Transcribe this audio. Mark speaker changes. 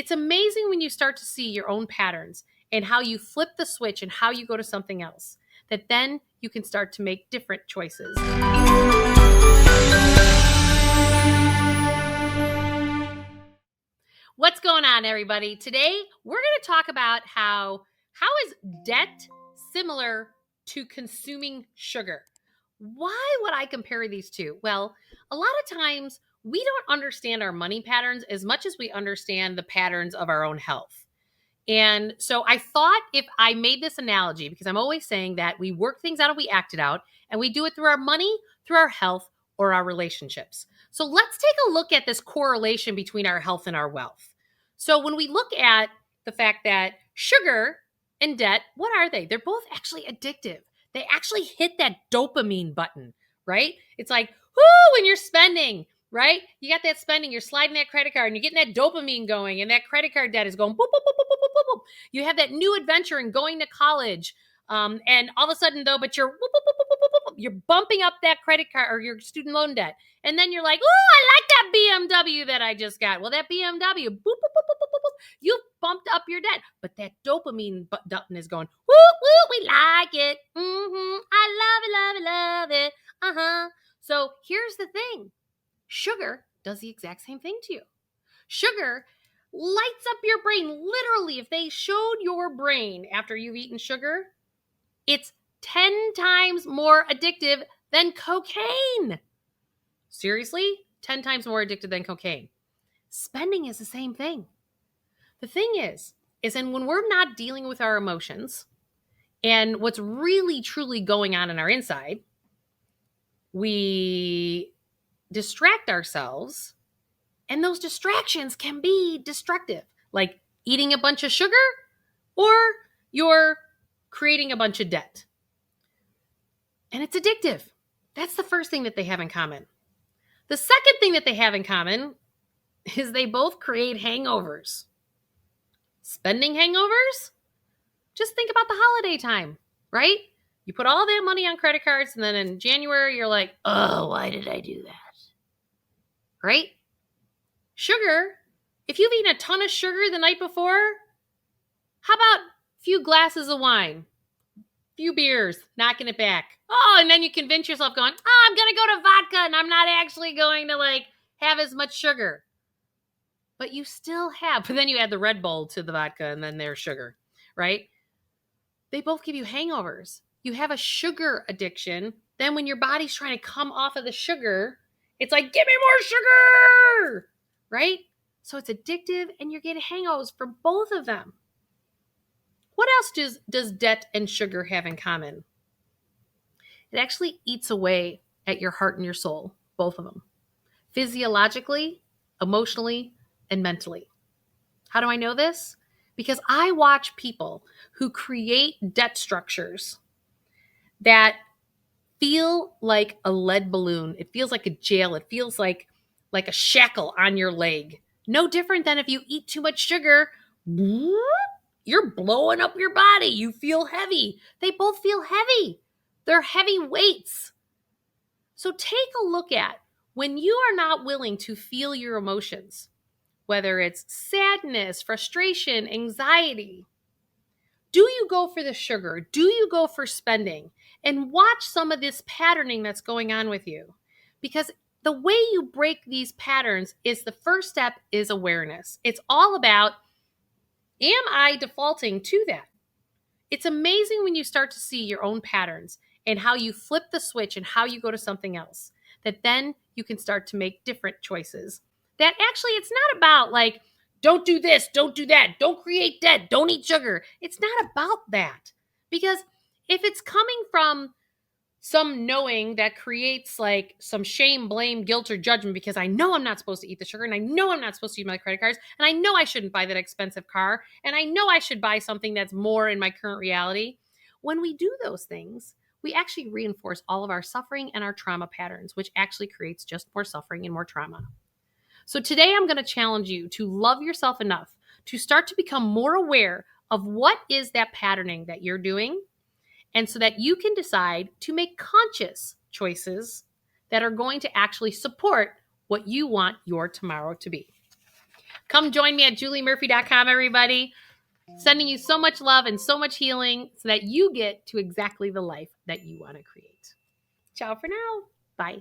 Speaker 1: It's amazing when you start to see your own patterns and how you flip the switch and how you go to something else, that then you can start to make different choices. What's going on, everybody? Today, we're going to talk about how is debt similar to consuming sugar? Why would I compare these two? Well, a lot of times we don't understand our money patterns as much as we understand the patterns of our own health. And so I thought if I made this analogy, because I'm always saying that we work things out and we act it out, and we do it through our money, through our health, or our relationships. So let's take a look at this correlation between our health and our wealth. So when we look at the fact that sugar and debt, what are they? They're both actually addictive. They actually hit that dopamine button, right? It's like, whoo, when you're spending, right? You got that spending, you're sliding that credit card and you're getting that dopamine going, and that credit card debt is going boop, boop, boop, boop, boop, boop, boop. You have that new adventure and going to college. And all of a sudden, though, but you're bumping up that credit card or your student loan debt. And then you're like, oh, I like that BMW that I just got. Well, that BMW, boop, boop, boop, boop, boop, boop, you bumped up your debt. But that dopamine button is going, woo, woo, we like it. I love it. So here's the thing. Sugar does the exact same thing to you. Sugar lights up your brain. Literally, if they showed your brain after you've eaten sugar, it's 10 times more addictive than cocaine. Seriously? 10 times more addictive than cocaine. Spending is the same thing. The thing is when we're not dealing with our emotions and what's really, truly going on in our inside, we distract ourselves, and those distractions can be destructive, like eating a bunch of sugar or you're creating a bunch of debt. And it's addictive. That's the first thing that they have in common. The second thing that they have in common is they both create hangovers. Spending hangovers? Just think about the holiday time, right? You put all that money on credit cards, and then in January, you're like, oh, why did I do that? Right? Sugar, if you've eaten a ton of sugar the night before, how about a few glasses of wine, a few beers, knocking it back? Oh, and then you convince yourself going, oh, I'm going to go to vodka and I'm not actually going to have as much sugar. But you still have, but then you add the Red Bull to the vodka and then there's sugar, right? They both give you hangovers. You have a sugar addiction. Then when your body's trying to come off of the sugar, it's like, give me more sugar, right? So it's addictive and you're getting hangovers from both of them. What else does debt and sugar have in common? It actually eats away at your heart and your soul, both of them. Physiologically, emotionally, and mentally. How do I know this? Because I watch people who create debt structures that feel like a lead balloon. It feels like a jail. It feels like a shackle on your leg. No different than if you eat too much sugar, you're blowing up your body. You feel heavy. They both feel heavy. They're heavy weights. So take a look at when you are not willing to feel your emotions, whether it's sadness, frustration, anxiety. Do you go for the sugar? Do you go for spending? And watch some of this patterning that's going on with you. Because the way you break these patterns is the first step is awareness. It's all about, am I defaulting to that? It's amazing when you start to see your own patterns and how you flip the switch and how you go to something else, that then you can start to make different choices. That actually, it's not about don't do this, don't do that, don't create debt, don't eat sugar. It's not about that. Because if it's coming from some knowing that creates some shame, blame, guilt, or judgment because I know I'm not supposed to eat the sugar, and I know I'm not supposed to use my credit cards, and I know I shouldn't buy that expensive car, and I know I should buy something that's more in my current reality. When we do those things, we actually reinforce all of our suffering and our trauma patterns, which actually creates just more suffering and more trauma. So today I'm going to challenge you to love yourself enough to start to become more aware of what is that patterning that you're doing, and so that you can decide to make conscious choices that are going to actually support what you want your tomorrow to be. Come join me at juliemurphy.com, everybody. Sending you so much love and so much healing so that you get to exactly the life that you want to create. Ciao for now. Bye.